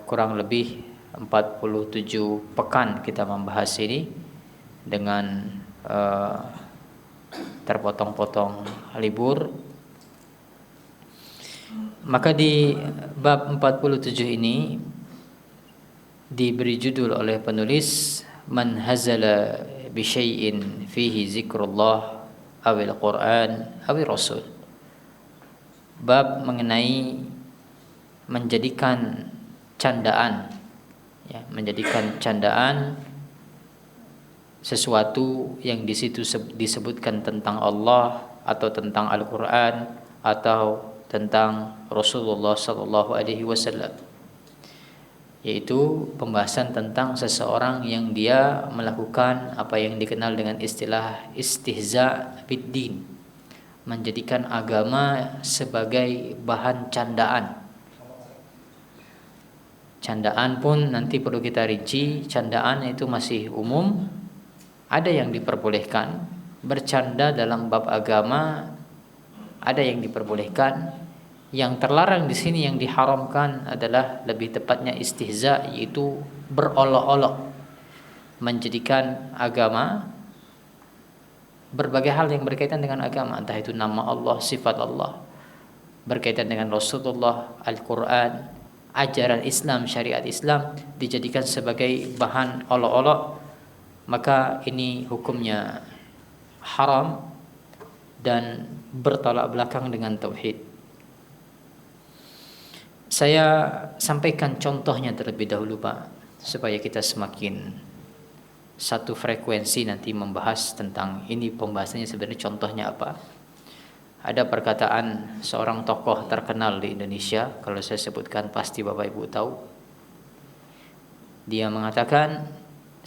kurang lebih 47 pekan kita membahas ini dengan terpotong-potong libur. Maka di bab 47 ini diberi judul oleh penulis Man hazala bi syai'in fihi zikrullah awil Qur'an awil Rasul. Bab mengenai menjadikan candaan, ya, menjadikan candaan sesuatu yang di situ disebutkan tentang Allah atau tentang Al-Qur'an atau tentang Rasulullah sallallahu alaihi wasallam, yaitu pembahasan tentang seseorang yang dia melakukan apa yang dikenal dengan istilah istihza biddin, menjadikan agama sebagai bahan candaan. Candaan pun nanti perlu kita rinci. Candaan itu masih umum, ada yang diperbolehkan. Bercanda dalam bab agama ada yang diperbolehkan. Yang terlarang di sini, yang diharamkan adalah lebih tepatnya istihza, yaitu berolok-olok, menjadikan agama, berbagai hal yang berkaitan dengan agama, entah itu nama Allah, sifat Allah, berkaitan dengan Rasulullah, Al-Quran, ajaran Islam, syariat Islam, dijadikan sebagai bahan olok-olok, maka ini hukumnya haram dan bertolak belakang dengan tauhid. Saya sampaikan contohnya terlebih dahulu, Pak, supaya kita semakin satu frekuensi nanti membahas tentang ini. Pembahasannya sebenarnya contohnya apa. Ada perkataan seorang tokoh terkenal di Indonesia, kalau saya sebutkan pasti Bapak Ibu tahu. Dia mengatakan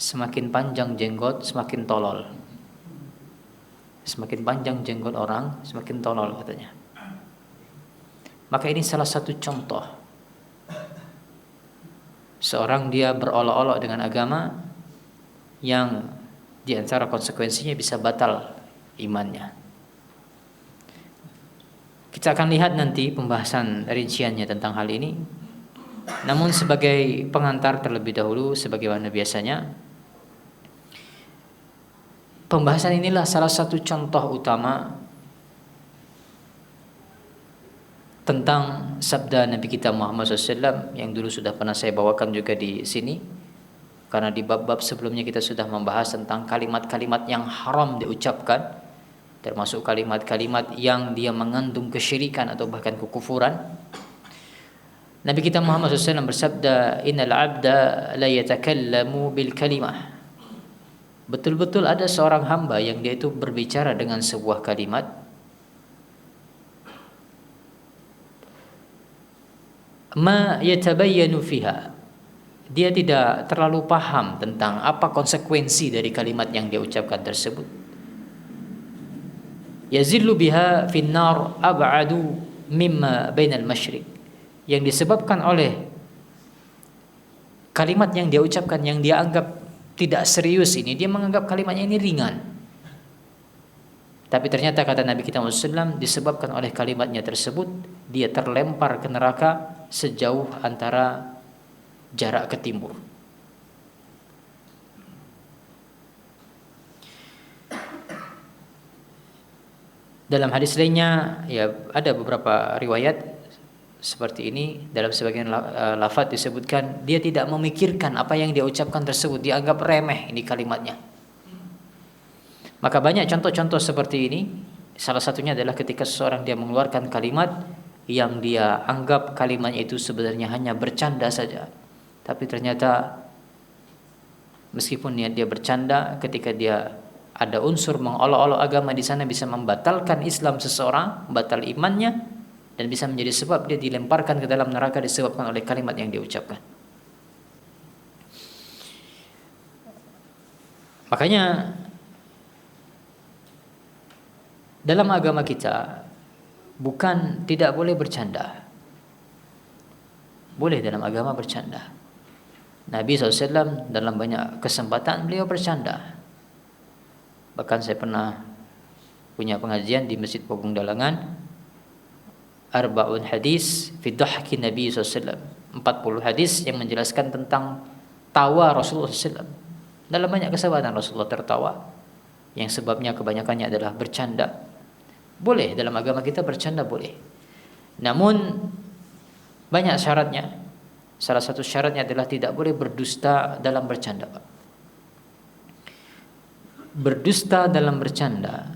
semakin panjang jenggot semakin tolol. Semakin panjang jenggot orang semakin tolol, katanya. Maka ini salah satu contoh. Seorang dia berolok-olok dengan agama yang di antara konsekuensinya bisa batal imannya. Kita akan lihat nanti pembahasan rinciannya tentang hal ini. Namun sebagai pengantar terlebih dahulu, sebagaimana biasanya, pembahasan inilah salah satu contoh utama tentang sabda Nabi kita Muhammad SAW yang dulu sudah pernah saya bawakan juga di sini. Karena di bab-bab sebelumnya kita sudah membahas tentang kalimat-kalimat yang haram diucapkan, termasuk kalimat-kalimat yang dia mengandung kesyirikan atau bahkan kekufuran. Nabi kita Muhammad SAW bersabda, Innal abda la yatakallamu bil kalimah. Betul-betul ada seorang hamba yang dia itu berbicara dengan sebuah kalimat, ma yatabayyanu fiha, dia tidak terlalu paham tentang apa konsekuensi dari kalimat yang dia ucapkan tersebut. Yazillu biha finnar ab'adu mimma bainal masyriq, yang disebabkan oleh kalimat yang dia ucapkan yang dia anggap tidak serius ini, dia menganggap kalimatnya ini ringan. Tapi ternyata kata Nabi kita Muhammad SAW, disebabkan oleh kalimatnya tersebut, dia terlempar ke neraka sejauh antara jarak ke timur. Dalam hadis lainnya, ya ada beberapa riwayat seperti ini. Dalam sebagian lafaz disebutkan dia tidak memikirkan apa yang dia ucapkan tersebut, dia anggap remeh ini kalimatnya. Maka banyak contoh-contoh seperti ini. Salah satunya adalah ketika seseorang dia mengeluarkan kalimat yang dia anggap kalimatnya itu sebenarnya hanya bercanda saja, tapi ternyata meskipun niat dia bercanda, ketika dia ada unsur mengolok-olok agama di sana, bisa membatalkan Islam seseorang, batal imannya, dan bisa menjadi sebab dia dilemparkan ke dalam neraka disebabkan oleh kalimat yang dia ucapkan. Makanya dalam agama kita bukan tidak boleh bercanda. Boleh dalam agama bercanda. Nabi SAW dalam banyak kesempatan beliau bercanda. Bahkan saya pernah punya pengajian di Masjid Pogung Dalangan, Arba'un Hadis fi Dhahki Nabi SAW, 40 hadis yang menjelaskan tentang tawa Rasulullah SAW. Dalam banyak kesempatan Rasulullah tertawa, yang sebabnya kebanyakannya adalah bercanda. Boleh, dalam agama kita bercanda boleh. Namun banyak syaratnya. Salah satu syaratnya adalah tidak boleh berdusta dalam bercanda, Pak. Berdusta dalam bercanda,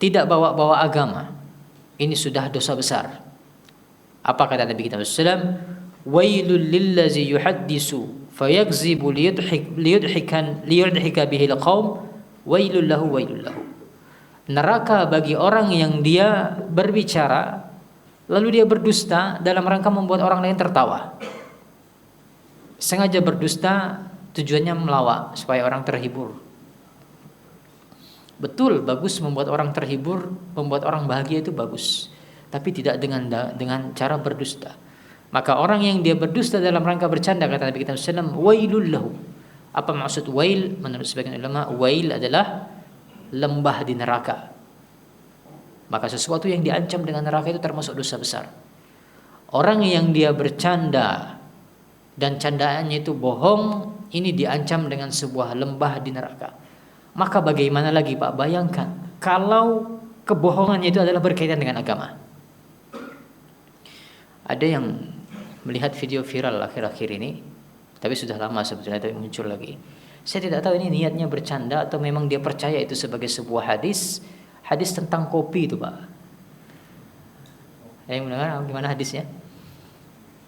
tidak bawa-bawa agama, ini sudah dosa besar. Apa kata Nabi kita SAW? Wailul lillazi yuhaddisu fayakzibu liyudhika bihil qaum wailul lahu wailul lahu. Neraka bagi orang yang dia berbicara lalu dia berdusta dalam rangka membuat orang lain tertawa. Sengaja berdusta, tujuannya melawak supaya orang terhibur. Betul, bagus membuat orang terhibur, membuat orang bahagia itu bagus. Tapi tidak dengan cara berdusta. Maka orang yang dia berdusta dalam rangka bercanda, kata Nabi kita SAW, wailul lahu. Apa maksud wail? Menurut sebagian ulama, wail adalah lembah di neraka. Maka sesuatu yang diancam dengan neraka itu termasuk dosa besar. Orang yang dia bercanda dan candaannya itu bohong, ini diancam dengan sebuah lembah di neraka. Maka bagaimana lagi, Pak? Bayangkan kalau kebohongannya itu adalah berkaitan dengan agama. Ada yang melihat video viral akhir-akhir ini, tapi sudah lama sebetulnya, tapi muncul lagi. Saya tidak tahu ini niatnya bercanda atau memang dia percaya itu sebagai sebuah hadis tentang kopi itu, Pak. Yang mendengar gimana hadisnya?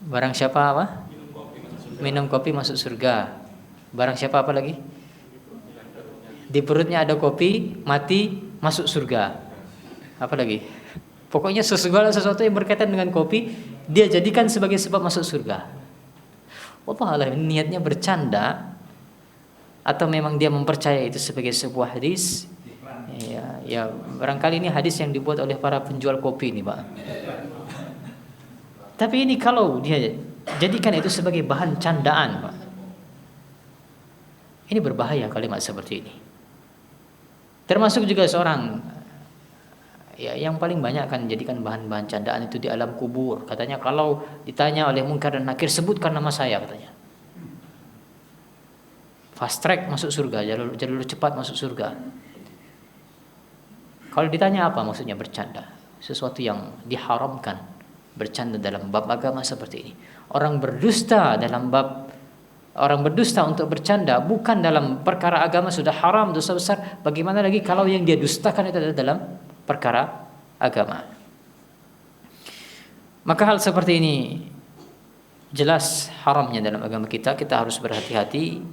Barang siapa apa? Minum kopi masuk surga. Barang siapa apa lagi? Di perutnya ada kopi, mati, masuk surga. Apa lagi? Pokoknya segala sesuatu yang berkaitan dengan kopi, dia jadikan sebagai sebab masuk surga. Wallahualam, niatnya bercanda atau memang dia mempercayai itu sebagai sebuah hadis? Ya, barangkali ini hadis yang dibuat oleh para penjual kopi ini, Pak. Tapi ini kalau dia jadikan itu sebagai bahan candaan, Pak, ini berbahaya kalimat seperti ini. Termasuk juga seorang yang paling banyak akan jadikan bahan-bahan candaan itu di alam kubur. Katanya kalau ditanya oleh Munkar dan Nakir, sebutkan nama saya, katanya. Fast track masuk surga, jalur cepat masuk surga. Kalau ditanya apa maksudnya bercanda? Sesuatu yang diharamkan, bercanda dalam bab agama seperti ini. Orang berdusta untuk bercanda bukan dalam perkara agama sudah haram, dosa besar. Bagaimana lagi kalau yang dia dustakan itu adalah dalam perkara agama? Maka hal seperti ini jelas haramnya dalam agama kita. Kita harus berhati-hati.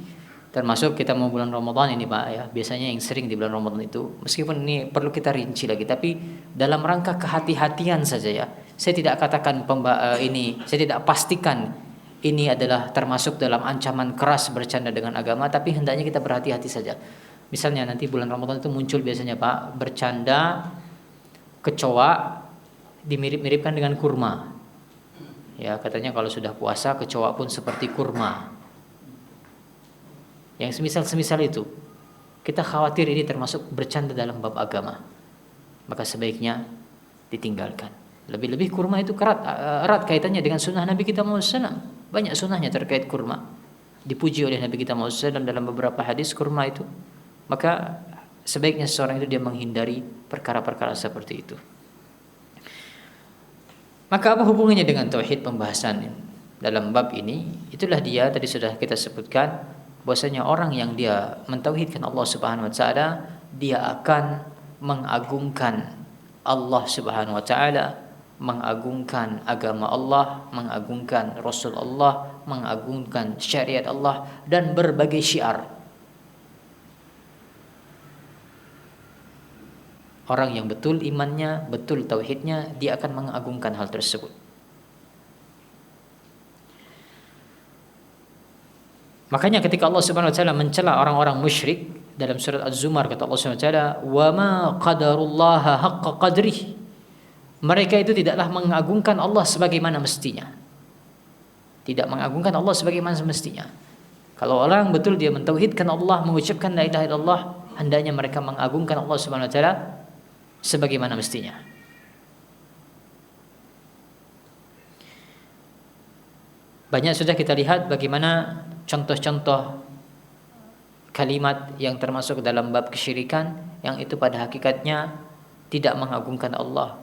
Termasuk kita mau bulan Ramadan ini, Pak, ya. Biasanya yang sering di bulan Ramadan itu, meskipun ini perlu kita rinci lagi, tapi dalam rangka kehati-hatian saja, ya. Saya tidak katakan saya tidak pastikan ini adalah termasuk dalam ancaman keras bercanda dengan agama, tapi hendaknya kita berhati-hati saja. Misalnya nanti bulan Ramadan itu muncul biasanya, Pak, bercanda kecoa dimirip-miripkan dengan kurma. Ya, katanya kalau sudah puasa kecoa pun seperti kurma. Yang semisal itu, kita khawatir ini termasuk bercanda dalam bab agama. Maka sebaiknya ditinggalkan. Lebih-lebih kurma itu erat kaitannya dengan sunnah Nabi kita Muhammad SAW. Banyak sunnahnya terkait kurma. Dipuji oleh Nabi kita Muhammad SAW dalam beberapa hadis kurma itu. Maka sebaiknya seorang itu dia menghindari perkara-perkara seperti itu. Maka apa hubungannya dengan tauhid pembahasan dalam bab ini? Itulah dia tadi sudah kita sebutkan, bahwasanya orang yang dia mentauhidkan Allah Subhanahu wa taala, dia akan mengagungkan Allah Subhanahu wa taala, mengagungkan agama Allah, mengagungkan Rasul Allah, mengagungkan syariat Allah dan berbagai syiar. Orang yang betul imannya, betul tauhidnya, dia akan mengagungkan hal tersebut. Makanya ketika Allah Subhanahu wa taala mencela orang-orang musyrik dalam surat Az-Zumar, kata Allah Subhanahu wa taala, "Wa ma qadarullaha haqqa qadrih." Mereka itu tidaklah mengagungkan Allah sebagaimana mestinya. Tidak mengagungkan Allah sebagaimana semestinya. Kalau orang betul dia mentauhidkan Allah, mengucapkan la ilaha illallah, hendaknya mereka mengagungkan Allah Subhanahu wa taala sebagaimana mestinya. Banyak sudah kita lihat bagaimana contoh-contoh kalimat yang termasuk dalam bab kesyirikan yang itu pada hakikatnya tidak mengagungkan Allah.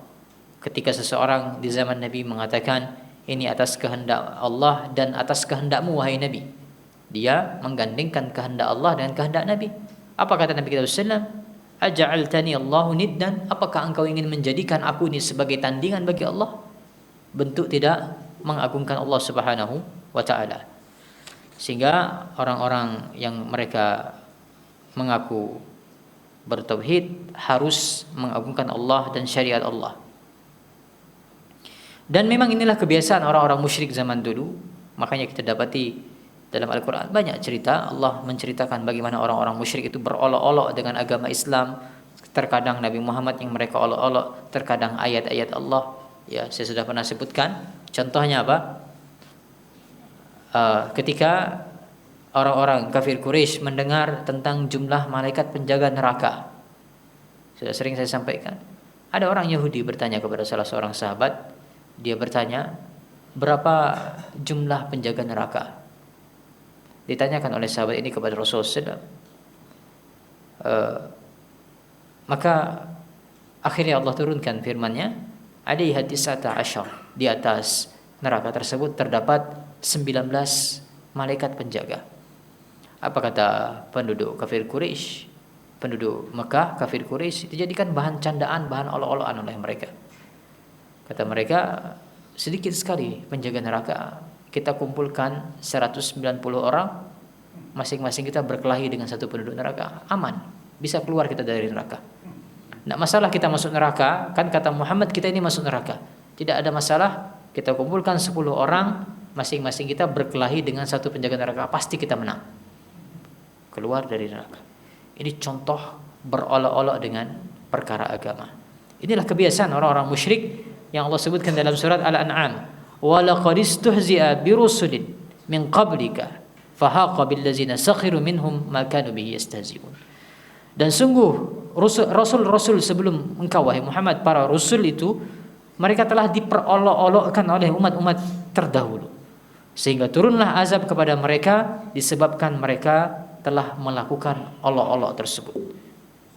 Ketika seseorang di zaman Nabi mengatakan, ini atas kehendak Allah dan atas kehendakmu wahai Nabi, dia menggandengkan kehendak Allah dengan kehendak Nabi. Apa kata Nabi kita sallallahu alaihi wasallam? Aja'altani Allahu niddan? Apakah engkau ingin menjadikan aku ini sebagai tandingan bagi Allah? Bentuk tidak mengagungkan Allah Subhanahu wa taala. Sehingga orang-orang yang mereka mengaku bertauhid harus mengagungkan Allah dan syariat Allah. Dan memang inilah kebiasaan orang-orang musyrik zaman dulu. Makanya kita dapati dalam Al-Quran banyak cerita Allah menceritakan bagaimana orang-orang musyrik itu berolok-olok dengan agama Islam. Terkadang Nabi Muhammad yang mereka olok-olok, terkadang ayat-ayat Allah. Ya, saya sudah pernah sebutkan. Contohnya apa? Ketika orang-orang kafir Quraisy mendengar tentang jumlah malaikat penjaga neraka, sudah sering saya sampaikan. Ada orang Yahudi bertanya kepada salah seorang sahabat. Dia bertanya, berapa jumlah penjaga neraka? Ditanyakan oleh sahabat ini kepada Rasulullah. Maka akhirnya Allah turunkan firman-Nya, "Alaiha tis'ata asyar." Di atas neraka tersebut terdapat 19 malaikat penjaga. Apa kata penduduk kafir Quraisy? Penduduk Mekah kafir Quraisy dijadikan bahan candaan, bahan olok-olokan oleh mereka. Kata mereka, sedikit sekali penjaga neraka. Kita kumpulkan 190 orang, masing-masing kita berkelahi dengan satu penduduk neraka, aman, bisa keluar kita dari neraka. Tidak masalah kita masuk neraka, kan kata Muhammad kita ini masuk neraka. Tidak ada masalah, kita kumpulkan 10 orang, masing-masing kita berkelahi dengan satu penjaga neraka, pasti kita menang. Keluar dari neraka. Ini contoh berolok-olok dengan perkara agama. Inilah kebiasaan orang-orang musyrik yang Allah sebutkan dalam surat Al-An'am, wa laqad istuhzi'a birusulin min qablika fahaqa billazina sakhiru minhum ma kanu bihi yastahzi'un. Dan sungguh rasul-rasul sebelum engkau wahai Muhammad, para rasul itu mereka telah diperolok-olokkan oleh umat-umat terdahulu, sehingga turunlah azab kepada mereka disebabkan mereka telah melakukan olok-olok tersebut,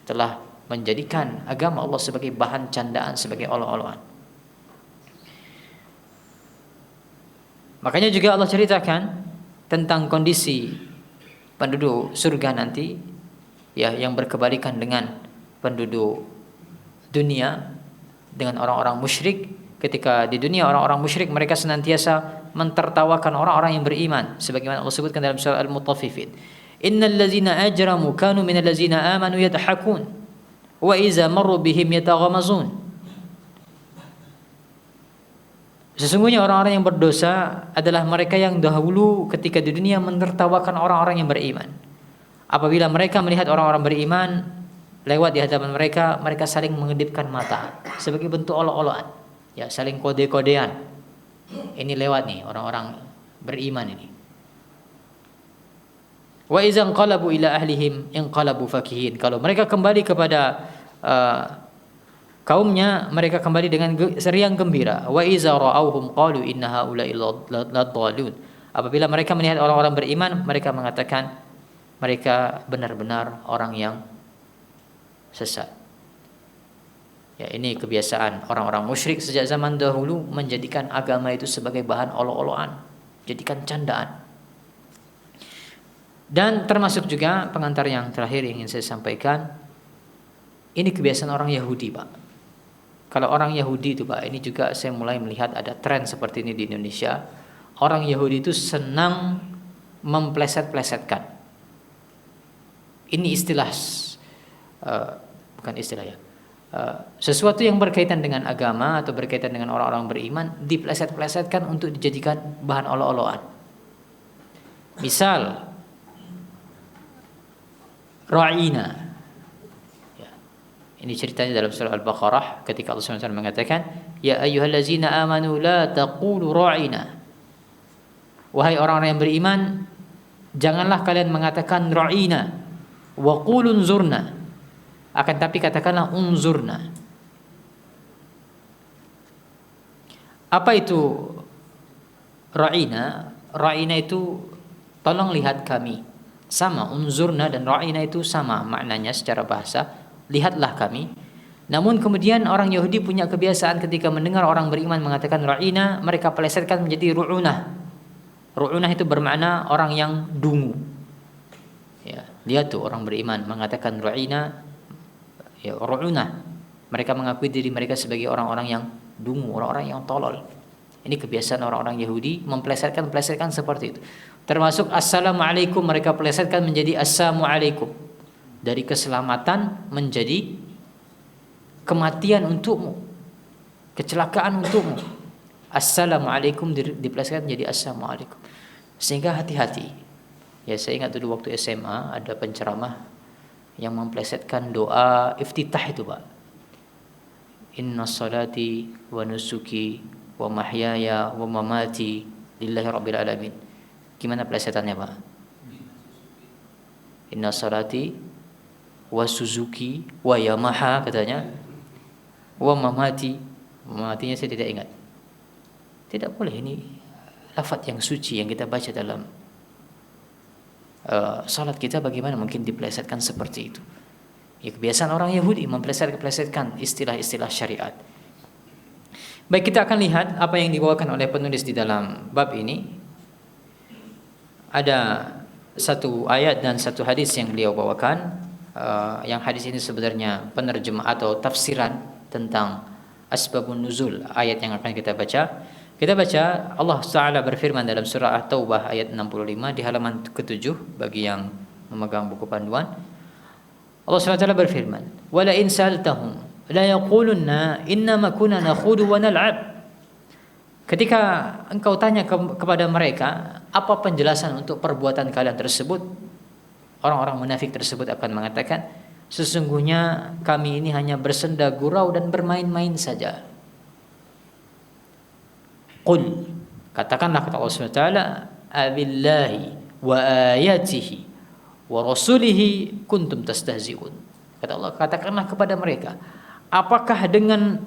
telah menjadikan agama Allah sebagai bahan candaan, sebagai olok-olokan. Makanya juga Allah ceritakan tentang kondisi penduduk surga nanti, ya, yang berkebalikan dengan penduduk dunia, dengan orang-orang musyrik. Ketika di dunia orang-orang musyrik mereka senantiasa mentertawakan orang-orang yang beriman, sebagaimana Allah sebutkan dalam surah Al-Mutaffifin, innal ladzina ajramu kanu minal ladzina amanu yadhakun wa iza marru bihim yataghamazun. Sesungguhnya orang-orang yang berdosa adalah mereka yang dahulu ketika di dunia menertawakan orang-orang yang beriman. Apabila mereka melihat orang-orang beriman lewat di hadapan mereka, mereka saling mengedipkan mata sebagai bentuk olok-olokan, ya, saling kode-kodean. Ini lewat nih orang-orang beriman ini. Wa idza qalabu ila ahlihim inqalabu fakihin. Kalau mereka kembali kepada kaumnya, mereka kembali dengan riang gembira. Wa iza ra'awhum qalu inna haula'i ladhdallun. Apabila mereka melihat orang-orang beriman, mereka mengatakan mereka benar-benar orang yang sesat. Ya, ini kebiasaan orang-orang musyrik sejak zaman dahulu menjadikan agama itu sebagai bahan olok-olokan, jadikan candaan. Dan termasuk juga pengantar yang terakhir yang ingin saya sampaikan, ini kebiasaan orang Yahudi, Pak. Kalau orang Yahudi itu, Pak, ini juga saya mulai melihat ada tren seperti ini di Indonesia. Orang Yahudi itu senang mempleset-plesetkan. Ini istilah, bukan istilah ya. Sesuatu yang berkaitan dengan agama atau berkaitan dengan orang-orang beriman dipleset-plesetkan untuk dijadikan bahan olok-olokan. Misal, ra'ina. Ini ceritanya dalam surah Al-Baqarah ketika Allah SWT mengatakan, ya ayyuhallazina amanu la taqulu ra'ina. Wahai orang-orang yang beriman, janganlah kalian mengatakan ra'ina wa qulu unzurna, akan tapi katakanlah unzurna. Apa itu ra'ina? ra'ina itu tolong lihat kami. Sama, unzurna dan ra'ina itu sama maknanya secara bahasa, lihatlah kami. Namun kemudian orang Yahudi punya kebiasaan ketika mendengar orang beriman mengatakan ra'ina, mereka pelesetkan menjadi ru'unah. Ru'unah itu bermakna orang yang dungu. Ya, lihat tuh orang beriman mengatakan ra'ina, ya ru'unah. Mereka mengakui diri mereka sebagai orang-orang yang dungu, orang-orang yang tolol. Ini kebiasaan orang-orang Yahudi mempelesetkan seperti itu. Termasuk assalamualaikum, mereka pelesetkan menjadi assalamualaikum. Dari keselamatan menjadi kematian untukmu, kecelakaan untukmu. Assalamualaikum dipelesetkan menjadi assalamualaikum. Sehingga hati-hati. Ya, saya ingat dulu waktu SMA ada penceramah yang mempelesetkan doa iftitah itu, Pak. Inna salati wa nusuki wa mahyaya wa mamati lillahi rabbil alamin. Gimana pelesetannya, Pak? Inna salati wa Suzuki wa Yamaha katanya. Wa mamati, mamatinya saya tidak ingat. Tidak boleh, ini lafaz yang suci yang kita baca dalam salat kita, bagaimana mungkin dipelesetkan seperti itu? Ya, kebiasaan orang Yahudi mempelesetkan istilah-istilah syariat. Baik, kita akan lihat apa yang dibawakan oleh penulis di dalam bab ini. Ada satu ayat dan satu hadis yang beliau bawakan. Yang hadis ini sebenarnya penerjemah atau tafsiran tentang asbabun nuzul ayat yang akan kita baca. Kita baca, Allah Ta'ala berfirman dalam surah At-Taubah ayat 65 di halaman ke-7 bagi yang memegang buku panduan. Allah SWT berfirman, "Wala in sa'altahum la yaqulunna innama kunna nakhudu wa nal'ab." Ketika engkau tanya kepada mereka, apa penjelasan untuk perbuatan kalian tersebut? Orang-orang munafik tersebut akan mengatakan, sesungguhnya kami ini hanya bersenda gurau dan bermain-main saja. Qul, katakanlah kata Allah SWT, abillahi wa ayatihi wa rasulihi kuntum tastahzi'un. Kata Allah, katakanlah kepada mereka, apakah dengan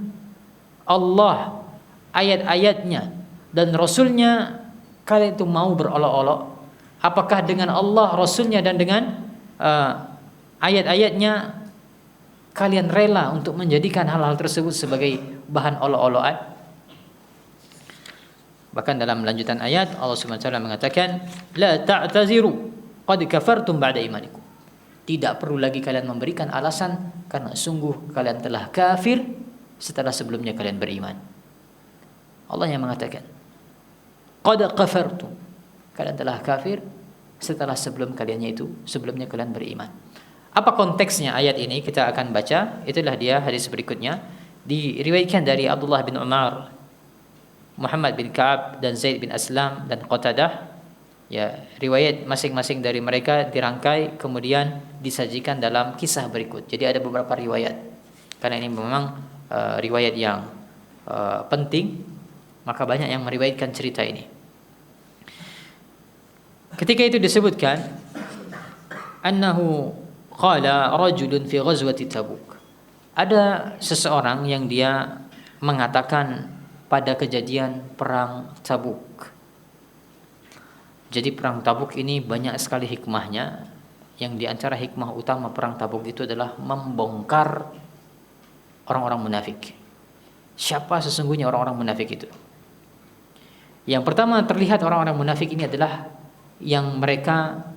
Allah, ayat-ayatnya dan Rasulnya kalian itu mau berolok-olok? Apakah dengan Allah, Rasulnya dan dengan ayat-ayatnya kalian rela untuk menjadikan hal-hal tersebut sebagai bahan olok-olokan? Bahkan dalam lanjutan ayat Allah SWT mengatakan, la ta'taziru qad kafartum ba'da imanikum. Tidak perlu lagi kalian memberikan alasan, karena sungguh kalian telah kafir setelah sebelumnya kalian beriman. Allah yang mengatakan, qad kafartum, kalian telah kafir setelah sebelumnya kalian beriman. Apa konteksnya ayat ini? Kita akan baca. Itulah dia hadis berikutnya. Diriwayatkan dari Abdullah bin Umar, Muhammad bin Ka'ab dan Zaid bin Aslam dan Qatadah. Ya, riwayat masing-masing dari mereka dirangkai kemudian disajikan dalam kisah berikut. Jadi ada beberapa riwayat. Karena ini memang riwayat yang penting, maka banyak yang meriwayatkan cerita ini. Ketika itu disebutkan annahu qala rajulun fi ghazwati Tabuk. Ada seseorang yang dia mengatakan pada kejadian perang Tabuk. Jadi perang Tabuk ini banyak sekali hikmahnya. Yang di antara hikmah utama perang Tabuk itu adalah membongkar orang-orang munafik. Siapa sesungguhnya orang-orang munafik itu? Yang pertama terlihat orang-orang munafik ini adalah yang mereka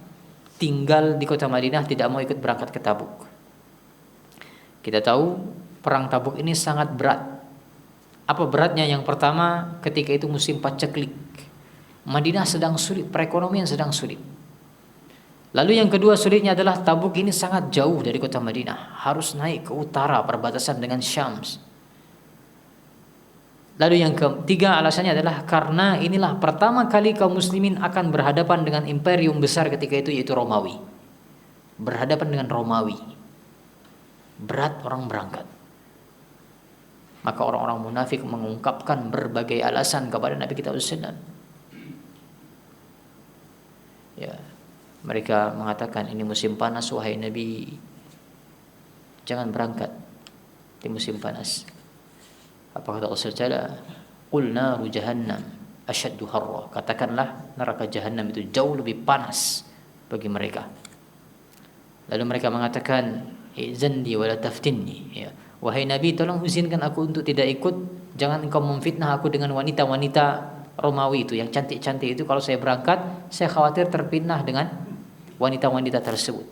tinggal di kota Madinah, tidak mau ikut berangkat ke Tabuk. Kita tahu perang Tabuk ini sangat berat. Apa beratnya? Yang pertama, ketika itu musim paceklik. Madinah sedang sulit, perekonomian sedang sulit. Lalu yang kedua sulitnya adalah Tabuk ini sangat jauh dari kota Madinah, harus naik ke utara perbatasan dengan Syams. Lalu yang ketiga alasannya adalah karena inilah pertama kali kaum muslimin akan berhadapan dengan imperium besar ketika itu, yaitu Romawi. Berhadapan dengan Romawi. Berat orang berangkat. Maka orang-orang munafik mengungkapkan berbagai alasan kepada Nabi kita SAW. Ya, mereka mengatakan, ini musim panas wahai Nabi, jangan berangkat di musim panas. Apa kata Allah SWT? Qul naru jahannam asyaddu harra. Katakanlah neraka jahanam itu jauh lebih panas bagi mereka. Lalu mereka mengatakan, izandi wala taftinni, ya. Wahai Nabi, tolong izinkan aku untuk tidak ikut, jangan engkau memfitnah aku dengan wanita-wanita Romawi itu yang cantik-cantik itu. Kalau saya berangkat, saya khawatir terfitnah dengan wanita-wanita tersebut.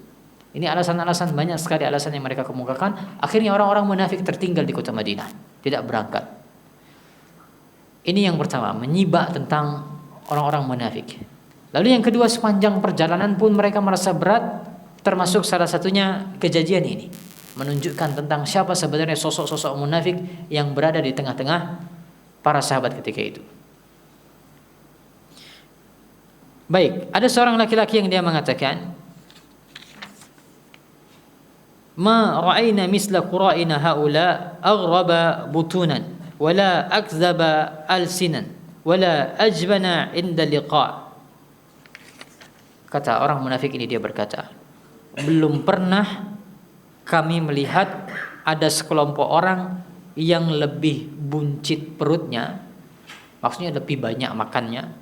Ini alasan-alasan, banyak sekali alasan yang mereka kemukakan. Akhirnya orang-orang munafik tertinggal di kota Madinah, tidak berangkat. Ini yang pertama, menyibak tentang orang-orang munafik. Lalu yang kedua, sepanjang perjalanan pun mereka merasa berat, termasuk salah satunya kejadian ini, menunjukkan tentang siapa sebenarnya sosok-sosok munafik yang berada di tengah-tengah para sahabat ketika itu. Baik, ada seorang laki-laki yang dia mengatakan, ma ra'ayna misla qura'ina haula aghraba butunan wala akzaba alsinan wala ajbana inda liqa. Kata orang munafik ini, dia berkata, belum pernah kami melihat ada sekelompok orang yang lebih buncit perutnya, maksudnya lebih banyak makannya,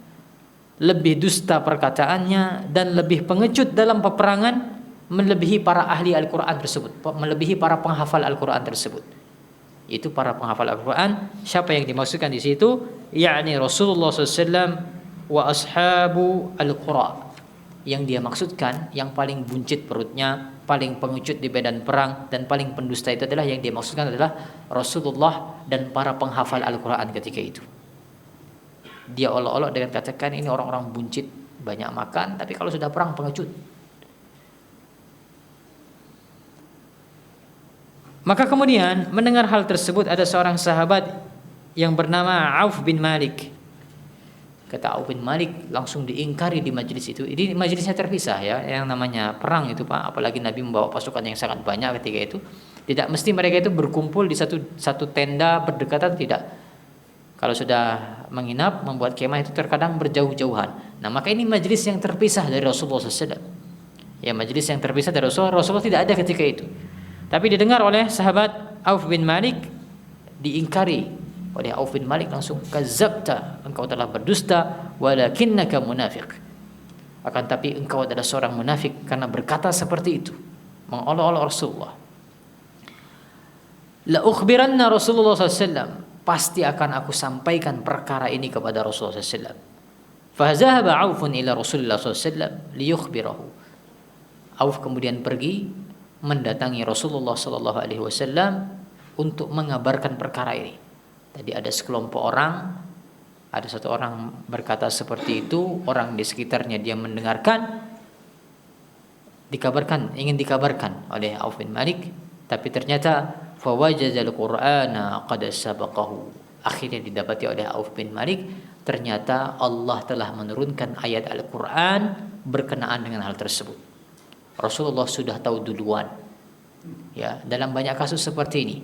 lebih dusta perkataannya, dan lebih pengecut dalam peperangan, melebihi para ahli Al-Quran tersebut, melebihi para penghafal Al-Quran tersebut. Itu para penghafal Al-Quran. Siapa yang dimaksudkan di situ? Yakni Rasulullah SAW wa ashabu al-Qura. Yang dia maksudkan, yang paling buncit perutnya, paling pengecut di medan perang, dan paling pendusta itu adalah, yang dia maksudkan adalah Rasulullah dan para penghafal Al-Quran ketika itu. Dia olok-olok dengan katakan ini orang-orang buncit, banyak makan, tapi kalau sudah perang pengecut. Maka kemudian mendengar hal tersebut, ada seorang sahabat yang bernama Auf bin Malik. Kata Auf bin Malik, langsung diingkari di majelis itu. Ini majelisnya terpisah, ya, yang namanya perang itu, Pak. Apalagi Nabi membawa pasukan yang sangat banyak ketika itu. Tidak mesti mereka itu berkumpul di satu tenda berdekatan, tidak. Kalau sudah menginap, membuat kemah itu terkadang berjauh-jauhan. Nah, maka ini majelis yang terpisah dari Rasulullah SAW. Ya, majelis yang terpisah dari Rasulullah. Rasulullah tidak ada ketika itu. Tapi didengar oleh sahabat Auf bin Malik, diingkari oleh Auf bin Malik langsung, kadzabta, engkau telah berdusta, walakinnaka munafiq. Akan tapi engkau adalah seorang munafik karena berkata seperti itu, mengolok-olok Rasulullah. La ukhbiranna Rasulullah SAW, pasti akan aku sampaikan perkara ini kepada Rasulullah SAW. Fazahaba Aufun ila Rasulullah SAW liyukhbirahu. Auf kemudian pergi mendatangi Rasulullah SAW untuk mengabarkan perkara ini. Tadi ada sekelompok orang, ada satu orang berkata seperti itu, orang di sekitarnya dia mendengarkan, ingin dikabarkan oleh Auf bin Malik, tapi ternyata fawajazal Qur'ana qad sabaqahu. Akhirnya didapati oleh Auf bin Malik, ternyata Allah telah menurunkan ayat Al-Qur'an berkenaan dengan hal tersebut. Rasulullah sudah tahu duluan. Ya, dalam banyak kasus seperti ini.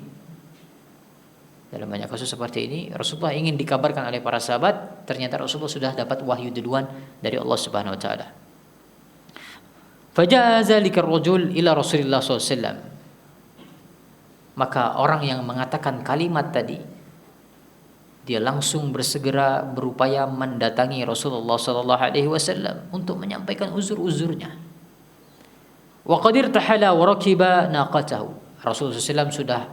Rasulullah ingin dikabarkan oleh para sahabat, ternyata Rasulullah sudah dapat wahyu duluan dari Allah Subhanahu wa taala. Faja'a zalika ar-rajul ila Rasulillah SAW. Maka orang yang mengatakan kalimat tadi, dia langsung bersegera berupaya mendatangi Rasulullah SAW untuk menyampaikan uzur-uzurnya. Wa qadir tahala wa rakiba naqatahu. Rasulullah SAW sudah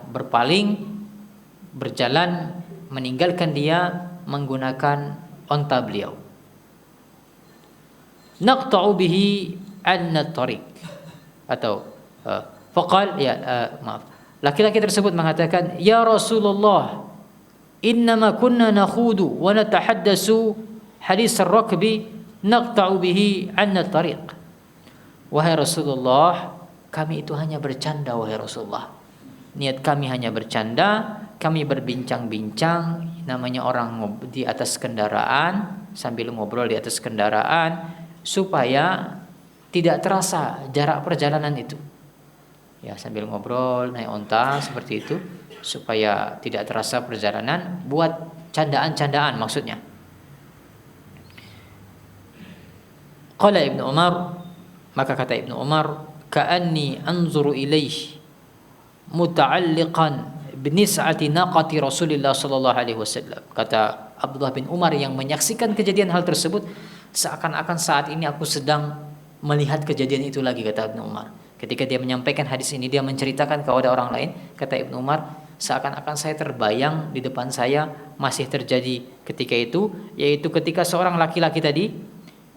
berjalan meninggalkan dia menggunakan onta beliau. Naqta'u bihi anna tariq, atau faqal, laki-laki tersebut mengatakan, ya Rasulullah, innama kunna nakhudu wa natahaddasu hadis ar-rakbi naqta'u bihi anna tariq. Wahai Rasulullah, kami itu hanya bercanda, wahai Rasulullah. Niat kami hanya bercanda, kami berbincang-bincang, namanya orang di atas kendaraan, sambil ngobrol di atas kendaraan, supaya tidak terasa jarak perjalanan itu. Ya, sambil ngobrol, naik onta seperti itu, supaya tidak terasa perjalanan, buat candaan-candaan maksudnya. Qala Ibnu Umar, maka kata Ibnu Umar, ka'anni anzuru ilaih muta'alliqan binis'ati naqati Rasulillah sallallahu alaihi wasallam. Kata Abdullah bin Umar yang menyaksikan kejadian hal tersebut, seakan-akan saat ini aku sedang melihat kejadian itu lagi, kata Ibnu Umar. Ketika dia menyampaikan hadis ini, dia menceritakan kepada orang lain, kata Ibnu Umar, seakan-akan saya terbayang di depan saya masih terjadi ketika itu, yaitu ketika seorang laki-laki tadi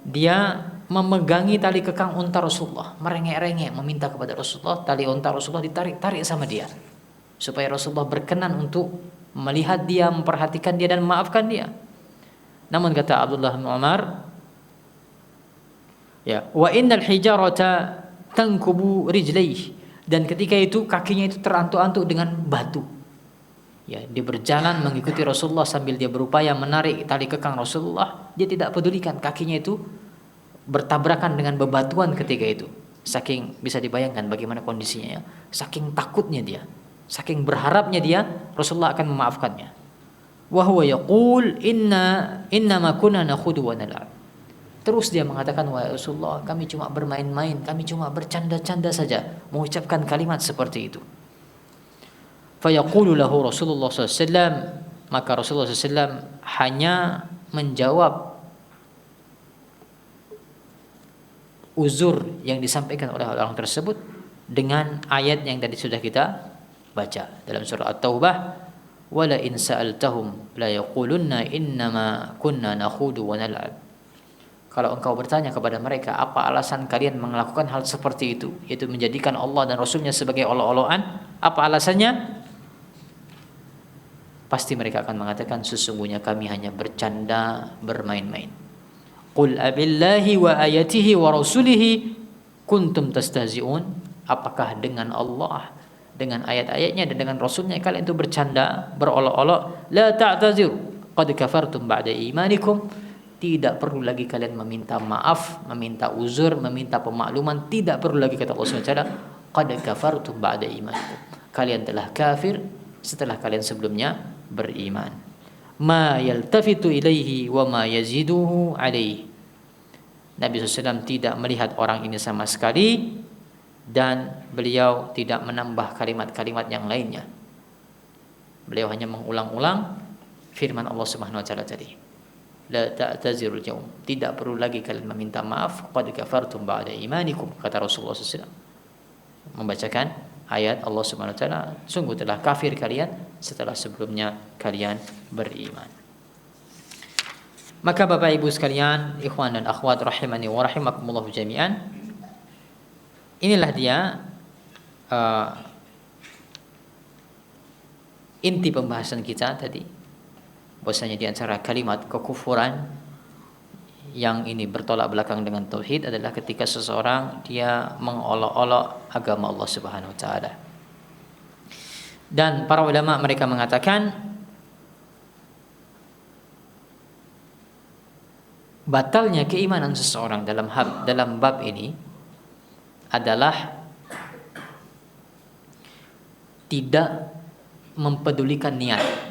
dia memegangi tali kekang unta Rasulullah, merengek-rengek meminta kepada Rasulullah, tali unta Rasulullah ditarik-tarik sama dia, supaya Rasulullah berkenan untuk melihat dia, memperhatikan dia dan memaafkan dia. Namun kata Abdullah bin Umar, ya, wa innal hijarata tankubu rijlaih, dan ketika itu kakinya itu terantuk-antuk dengan batu. Ya, dia berjalan mengikuti Rasulullah sambil dia berupaya menarik tali kekang Rasulullah. Dia tidak pedulikan kakinya itu bertabrakan dengan bebatuan ketika itu. Saking bisa dibayangkan bagaimana kondisinya ya. Saking takutnya dia, saking berharapnya dia Rasulullah akan memaafkannya. Wa huwa yaqul inna ma kunna nakhudu wa nal'ab. Terus dia mengatakan, wahai Rasulullah, kami cuma bermain-main, kami cuma bercanda-canda saja, mengucapkan kalimat seperti itu. Fayaqulu lahu Rasulullah SAW, maka Rasulullah SAW hanya menjawab uzur yang disampaikan oleh orang tersebut dengan ayat yang tadi sudah kita baca dalam surah At-Taubah, wala in sa'altahum la yaqulunna innama kunna nakhudu wa nal'ab. Kalau engkau bertanya kepada mereka, apa alasan kalian melakukan hal seperti itu, yaitu menjadikan Allah dan Rasulnya sebagai olok-olokan, apa alasannya? Pasti mereka akan mengatakan, sesungguhnya kami hanya bercanda, bermain-main. Qul abillahi wa ayatihi wa rasulihi kuntum tastahzi'un. Apakah dengan Allah, dengan ayat-ayatnya dan dengan Rasulnya kalian itu bercanda, berolok-olok? La ta'taziru qad kafartum ba'da imanikum. Tidak perlu lagi kalian meminta maaf, meminta uzur, meminta pemakluman. Tidak perlu lagi, kata Allah SWT, qad kafartum ba'da imanikum. Kalian telah kafir setelah kalian sebelumnya beriman. Ma yaltafitu ilaihi wa ma yaziduhu alaihi. Nabi SAW tidak melihat orang ini sama sekali, dan beliau tidak menambah kalimat-kalimat yang lainnya. Beliau hanya mengulang-ulang firman Allah Subhanahu wa taala tadi. La ta'tazirul yaum. Tidak perlu lagi kalian meminta maaf, qad kafartum ba'da imanikum, kata Rasulullah SAW membacakan ayat Allah Subhanahu wa taala, sungguh telah kafir kalian setelah sebelumnya kalian beriman. Maka Bapak Ibu sekalian, ikhwan dan akhwat rahimani wa rahimakumullah jami'an, inilah dia inti pembahasan kita tadi. Bahwasanya di antara kalimat kekufuran yang ini bertolak belakang dengan tauhid adalah ketika seseorang dia mengolok-olok agama Allah Subhanahu wa taala. Dan para ulama mereka mengatakan batalnya keimanan seseorang dalam bab ini adalah tidak mempedulikan niat.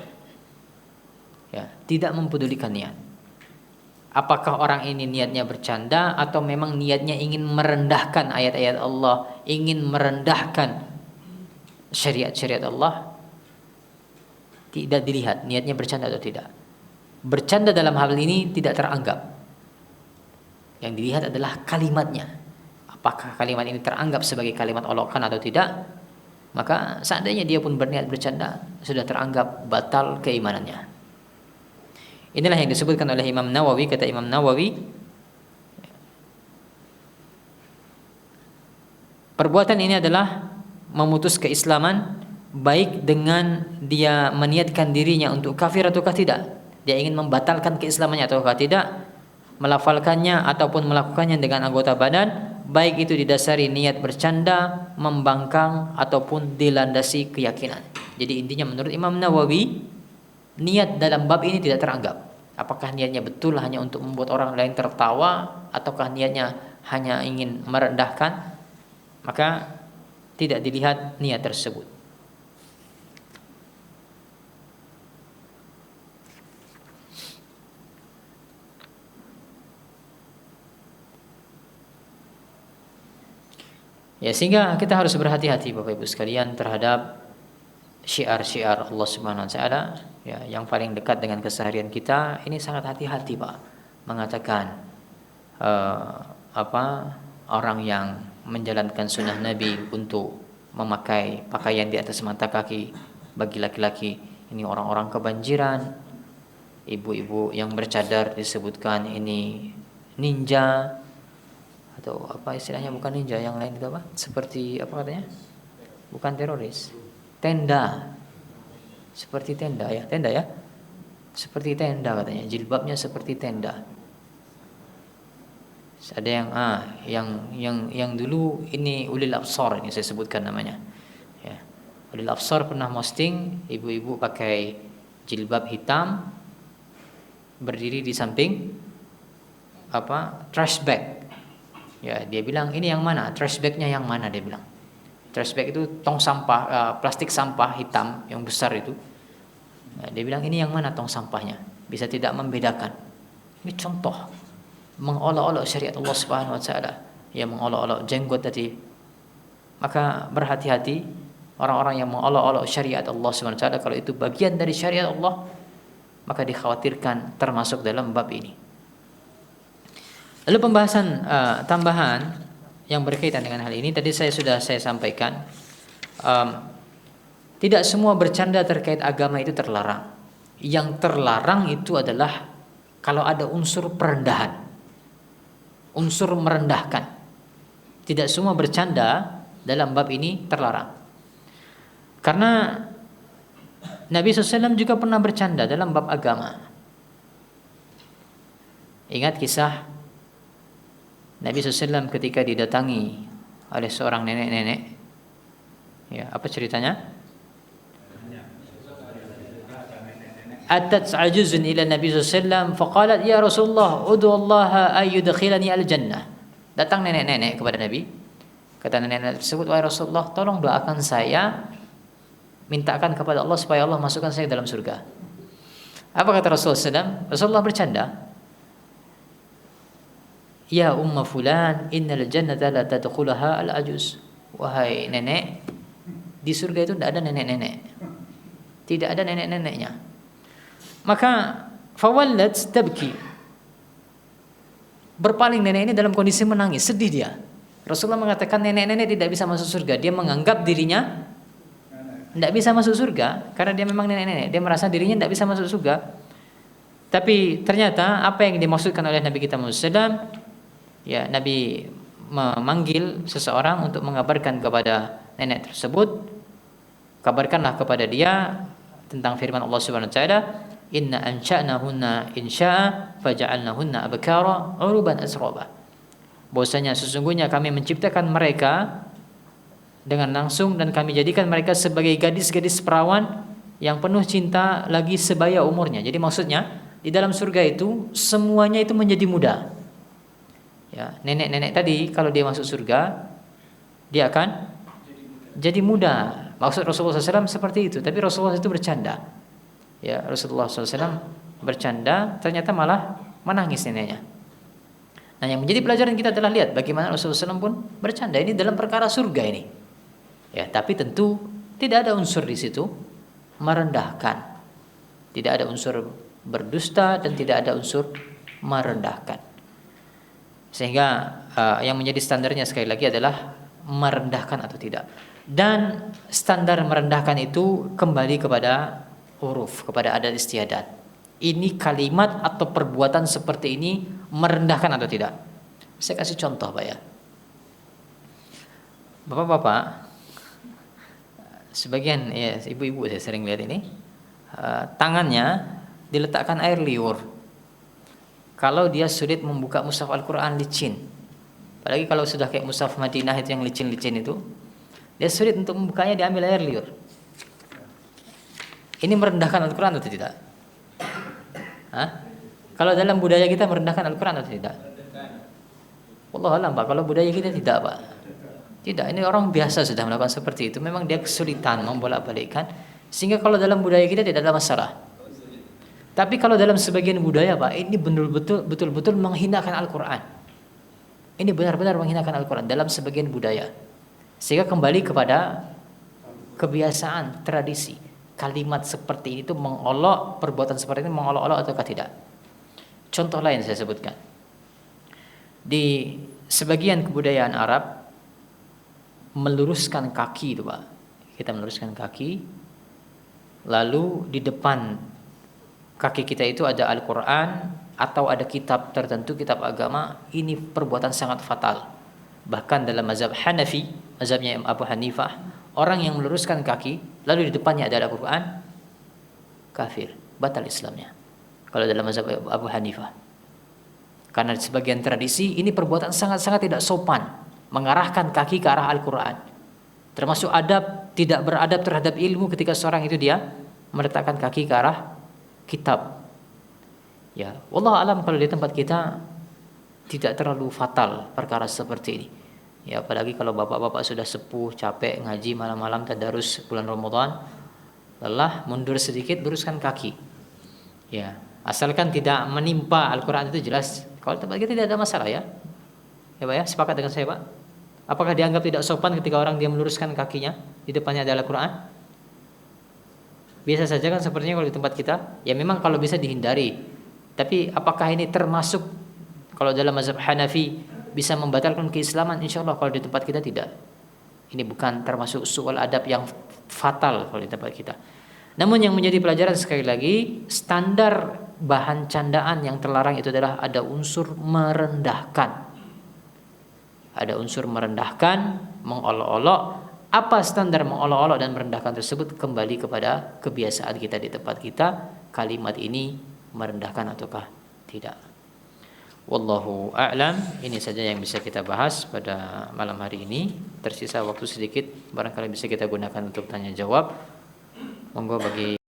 Ya, tidak mempedulikan niat. Apakah orang ini niatnya bercanda atau memang niatnya ingin merendahkan ayat-ayat Allah, ingin merendahkan syariat-syariat Allah? Tidak dilihat niatnya bercanda atau tidak. Bercanda dalam hal ini tidak teranggap. Yang dilihat adalah kalimatnya. Apakah kalimat ini teranggap sebagai kalimat olokan atau tidak? Maka seandainya dia pun berniat bercanda, sudah teranggap batal keimanannya. Inilah yang disebutkan oleh Imam Nawawi. Kata Imam Nawawi, perbuatan ini adalah memutus keislaman, baik dengan dia meniatkan dirinya untuk kafir ataukah tidak, dia ingin membatalkan keislamannya ataukah tidak, melafalkannya ataupun melakukannya dengan anggota badan, baik itu didasari niat bercanda, membangkang ataupun dilandasi keyakinan. Jadi intinya menurut Imam Nawawi, niat dalam bab ini tidak teranggap. Apakah niatnya betul hanya untuk membuat orang lain tertawa, ataukah niatnya hanya ingin merendahkan, maka tidak dilihat niat tersebut. Ya, sehingga kita harus berhati-hati Bapak Ibu sekalian terhadap syiar-syiar Allah Subhanahu wa taala, ya, yang paling dekat dengan keseharian kita, ini sangat hati-hati, Pak, mengatakan orang yang menjalankan sunnah Nabi untuk memakai pakaian di atas mata kaki bagi laki-laki ini orang-orang kebanjiran. Ibu-ibu yang bercadar disebutkan ini ninja, atau apa istilahnya, bukan ninja, yang lain itu apa? Seperti apa katanya? Bukan teroris. Tenda. Seperti tenda ya, tenda ya. Seperti tenda katanya, jilbabnya seperti tenda. Ada yang dulu ini ulil absar, ini saya sebutkan namanya. Ya. Ulil absar pernah posting ibu-ibu pakai jilbab hitam berdiri di samping trash bag. Ya, dia bilang ini yang mana? Trash bagnya yang mana, dia bilang. Trash bag itu tong sampah, plastik sampah hitam yang besar itu. Nah, dia bilang ini yang mana tong sampahnya? Bisa tidak membedakan. Ini contoh mengolok-olok syariat Allah Subhanahu wa taala, ya, mengolok-olok jenggot tadi. Maka berhati-hati orang-orang yang mengolok-olok syariat Allah Subhanahu wa taala, kalau itu bagian dari syariat Allah, maka dikhawatirkan termasuk dalam bab ini. Lalu pembahasan tambahan yang berkaitan dengan hal ini tadi sudah saya sampaikan, tidak semua bercanda terkait agama itu terlarang. Yang terlarang itu adalah kalau ada unsur perendahan, unsur merendahkan. Tidak semua bercanda dalam bab ini terlarang. Karena Nabi SAW juga pernah bercanda dalam bab agama. Ingat kisah Nabi SAW ketika didatangi oleh seorang nenek-nenek. Ya, apa ceritanya? Atat ajuzun ila Nabi SAW faqalat ya Rasulullah ud'u Allah ay yudkhilani al-jannah. Datang nenek-nenek kepada Nabi. Kata nenek-nenek tersebut, wahai Rasulullah, tolong doakan saya, mintakan kepada Allah supaya Allah masukkan saya dalam surga. Apa kata Rasulullah SAW? Rasulullah bercanda. Ya umma fulan, innal jannata la tadkhulaha al-ajuz. Wahai nenek, di surga itu tidak ada nenek-nenek. Tidak ada nenek-neneknya. Maka fawallat tabki. Berpaling nenek ini dalam kondisi menangis, sedih dia. Rasulullah mengatakan nenek-nenek tidak bisa masuk surga. Dia menganggap dirinya tidak bisa masuk surga karena dia memang nenek-nenek. Dia merasa dirinya tidak bisa masuk surga. Tapi ternyata apa yang dimaksudkan oleh Nabi kita Muhammad SAW, ya, Nabi memanggil seseorang untuk mengabarkan kepada nenek tersebut, kabarkanlah kepada dia tentang firman Allah Subhanahu wa taala, inna ansha'nahunna insya'a faja'alnahunna abkara uruban asraba. Bahwasanya sesungguhnya kami menciptakan mereka dengan langsung dan kami jadikan mereka sebagai gadis-gadis perawan yang penuh cinta lagi sebaya umurnya. Jadi maksudnya di dalam surga itu semuanya itu menjadi muda. Ya, nenek-nenek tadi kalau dia masuk surga dia akan jadi muda. Maksud Rasulullah SAW seperti itu. Tapi Rasulullah itu bercanda. Ya, Rasulullah SAW bercanda, ternyata malah menangis neneknya. Nah, yang menjadi pelajaran kita adalah lihat bagaimana Rasulullah SAW pun bercanda ini dalam perkara surga ini. Ya, tapi tentu tidak ada unsur di situ merendahkan. Tidak ada unsur berdusta dan tidak ada unsur merendahkan. Sehingga yang menjadi standarnya sekali lagi adalah merendahkan atau tidak. Dan standar merendahkan itu kembali kepada huruf, kepada adat istiadat. Ini kalimat atau perbuatan seperti ini merendahkan atau tidak. Saya kasih contoh, Pak, ya. Bapak-bapak, sebagian ya ibu-ibu saya sering lihat ini, tangannya diletakkan air liur. Kalau dia sulit membuka mushaf Al-Quran licin, apalagi kalau sudah kayak mushaf Madinah itu yang licin-licin itu, dia sulit untuk membukanya, diambil air liur. Ini merendahkan Al-Quran atau tidak? Hah? Kalau dalam budaya kita merendahkan Al-Quran atau tidak? Wallahualam, Pak, kalau budaya kita tidak, Pak. Tidak, ini orang biasa sudah melakukan seperti itu. Memang dia kesulitan membolak-balikkan, sehingga kalau dalam budaya kita tidak ada masalah. Tapi kalau dalam sebagian budaya, Pak, ini betul-betul menghinakan Al-Quran. Ini benar-benar menghinakan Al-Quran dalam sebagian budaya. Sehingga kembali kepada kebiasaan, tradisi. Kalimat seperti ini itu mengolok, perbuatan seperti ini mengolok-olok ataukah tidak? Contoh lain saya sebutkan. Di sebagian kebudayaan Arab, meluruskan kaki itu Pak. Kita meluruskan kaki, lalu di depan kaki kita itu ada Al-Quran atau ada kitab tertentu, kitab agama. Ini perbuatan sangat fatal. Bahkan dalam mazhab Hanafi, mazhabnya Abu Hanifah, orang yang meluruskan kaki lalu di depannya ada Al-Quran, kafir, batal Islamnya. Kalau dalam mazhab Abu Hanifah, karena sebagian tradisi ini perbuatan sangat-sangat tidak sopan, mengarahkan kaki ke arah Al-Quran. Termasuk adab, tidak beradab terhadap ilmu ketika seorang itu dia meletakkan kaki ke arah kitab. Ya, wallahu alam kalau di tempat kita tidak terlalu fatal perkara seperti ini. Ya, apalagi kalau bapak-bapak sudah sepuh, capek ngaji malam-malam tadarus bulan Ramadan, lelah, mundur sedikit, luruskan kaki. Ya, asalkan tidak menimpa Al-Quran itu jelas. Kalau tempat kita tidak ada masalah ya. Ya Pak ya, sepakat dengan saya Pak? Apakah dianggap tidak sopan ketika orang dia meluruskan kakinya di depannya ada Al-Quran? Biasa saja kan sepertinya kalau di tempat kita. Ya memang kalau bisa dihindari. Tapi apakah ini termasuk kalau dalam mazhab Hanafi bisa membatalkan keislaman? Insya Allah kalau di tempat kita tidak. Ini bukan termasuk su'ul adab yang fatal kalau di tempat kita. Namun yang menjadi pelajaran sekali lagi, standar bahan candaan yang terlarang itu adalah ada unsur merendahkan. Ada unsur merendahkan, mengolok-olok. Apa standar mengolok-olok dan merendahkan tersebut? Kembali kepada kebiasaan kita di tempat kita. Kalimat ini merendahkan ataukah tidak? Wallahu a'lam. Ini saja yang bisa kita bahas pada malam hari ini. Tersisa waktu sedikit, barangkali bisa kita gunakan untuk tanya jawab. Monggo bagi